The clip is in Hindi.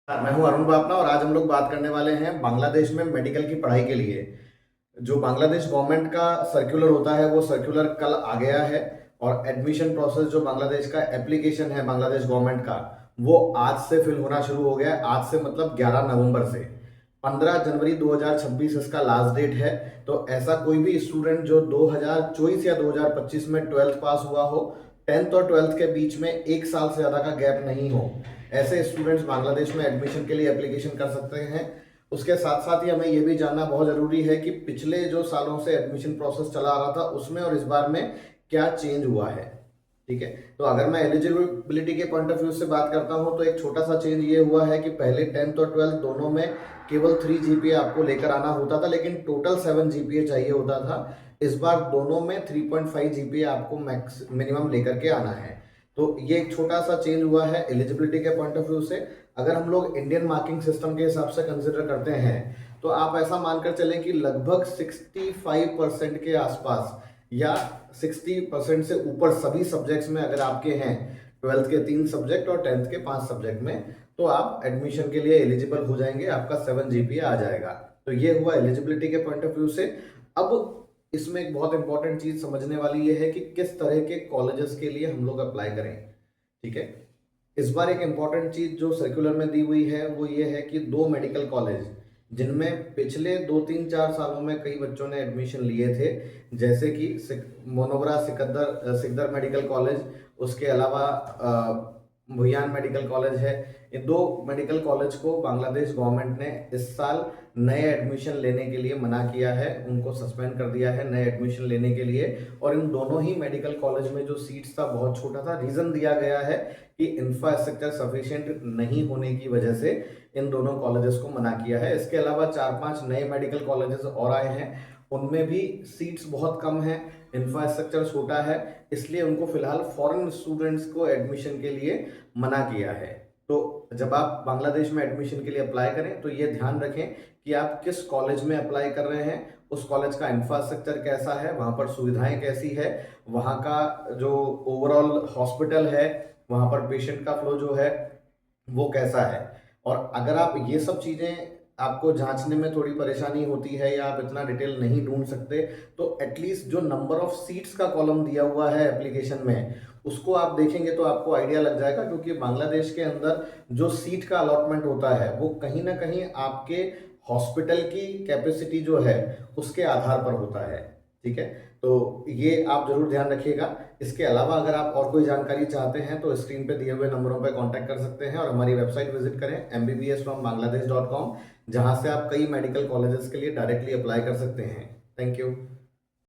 मैं हूं अरुण बापना और आज हम लोग बात करने वाले हैं बांग्लादेश में मेडिकल की पढ़ाई के लिए। जो बांग्लादेश गवर्नमेंट का सर्कुलर होता है वो सर्कुलर कल आ गया है और एडमिशन प्रोसेस जो बांग्लादेश का एप्लीकेशन है बांग्लादेश गवर्नमेंट का वो आज से फिल होना शुरू हो गया है। आज से मतलब 11 नवंबर से 15 जनवरी 2026 इसका लास्ट डेट है। तो ऐसा कोई भी स्टूडेंट जो 2024 या 2025 में 12th पास हुआ हो, 10th और 12th के बीच में एक साल से ज़्यादा का गैप नहीं हो, ऐसे स्टूडेंट्स बांग्लादेश में एडमिशन के लिए एप्लीकेशन कर सकते हैं। उसके साथ साथ ही हमें यह भी जानना बहुत ज़रूरी है कि पिछले जो सालों से एडमिशन प्रोसेस चला आ रहा था उसमें और इस बार में क्या चेंज हुआ है। ठीक है, तो अगर मैं एलिजिबिलिटी के पॉइंट ऑफ व्यू से बात करता हूं तो एक छोटा सा चेंज ये हुआ है कि पहले 10th और 12th दोनों में केवल 3 जीपीए आपको लेकर आना होता था, लेकिन टोटल 7 जीपीए चाहिए होता था। इस बार दोनों में 3.5 जीपीए आपको मैक्स मिनिमम लेकर के आना है। तो ये एक छोटा सा चेंज हुआ है एलिजिबिलिटी के पॉइंट ऑफ व्यू से। अगर हम लोग इंडियन मार्किंग सिस्टम के हिसाब से कंसिडर करते हैं तो आप ऐसा मानकर चलें कि लगभग 65% के आसपास या 60% से ऊपर सभी सब्जेक्ट्स में अगर आपके हैं, 12th के 3 सब्जेक्ट और 10th के 5 सब्जेक्ट में, तो आप एडमिशन के लिए एलिजिबल हो जाएंगे, आपका 7 जीपीए आ जाएगा। तो ये हुआ एलिजिबिलिटी के पॉइंट ऑफ व्यू से। अब इसमें एक बहुत इंपॉर्टेंट चीज समझने वाली ये है कि किस तरह के कॉलेजेस के लिए हम लोग अप्लाई करें। ठीक है, इस बार एक इंपॉर्टेंट चीज जो सर्कुलर में दी हुई है वो ये है कि 2 मेडिकल कॉलेज जिनमें पिछले 2 3 4 सालों में कई बच्चों ने एडमिशन लिए थे, जैसे कि मोनोबरा सिकदर मेडिकल कॉलेज, उसके अलावा भुयान मेडिकल कॉलेज है। ये 2 मेडिकल कॉलेज को बांग्लादेश गवर्नमेंट ने इस साल नए एडमिशन लेने के लिए मना किया है, उनको सस्पेंड कर दिया है नए एडमिशन लेने के लिए। और इन दोनों ही मेडिकल कॉलेज में जो सीट्स था बहुत छोटा था, रीजन दिया गया है कि इंफ्रास्ट्रक्चर सफिशिएंट नहीं होने की वजह से इन दोनों कॉलेजेस को मना किया है। इसके अलावा 4 5 नए मेडिकल कॉलेजेस और आए हैं, उनमें भी सीट्स बहुत कम है, इंफ्रास्ट्रक्चर छोटा है, इसलिए उनको फिलहाल फॉरेन स्टूडेंट्स को एडमिशन के लिए मना किया है। तो जब आप बांग्लादेश में एडमिशन के लिए अप्लाई करें तो ये ध्यान रखें कि आप किस कॉलेज में अप्लाई कर रहे हैं, उस कॉलेज का इंफ्रास्ट्रक्चर कैसा है, वहाँ पर सुविधाएं कैसी है, वहाँ का जो ओवरऑल हॉस्पिटल है, वहाँ पर पेशेंट का फ्लो जो है वो कैसा है। और अगर आप ये सब चीज़ें आपको जांचने में थोड़ी परेशानी होती है या आप इतना डिटेल नहीं ढूंढ सकते, तो एटलीस्ट जो नंबर ऑफ सीट्स का कॉलम दिया हुआ है एप्लीकेशन में उसको आप देखेंगे तो आपको आइडिया लग जाएगा, क्योंकि बांग्लादेश के अंदर जो सीट का अलॉटमेंट होता है वो कहीं ना कहीं आपके हॉस्पिटल की कैपेसिटी जो है उसके आधार पर होता है। ठीक है, तो ये आप जरूर ध्यान रखिएगा। इसके अलावा अगर आप और कोई जानकारी चाहते हैं तो स्क्रीन पे दिए हुए नंबरों पर कांटेक्ट कर सकते हैं और हमारी वेबसाइट विजिट करें mbbsfrombangladesh.com, जहां से आप कई मेडिकल कॉलेजेस के लिए डायरेक्टली अप्लाई कर सकते हैं। Thank you.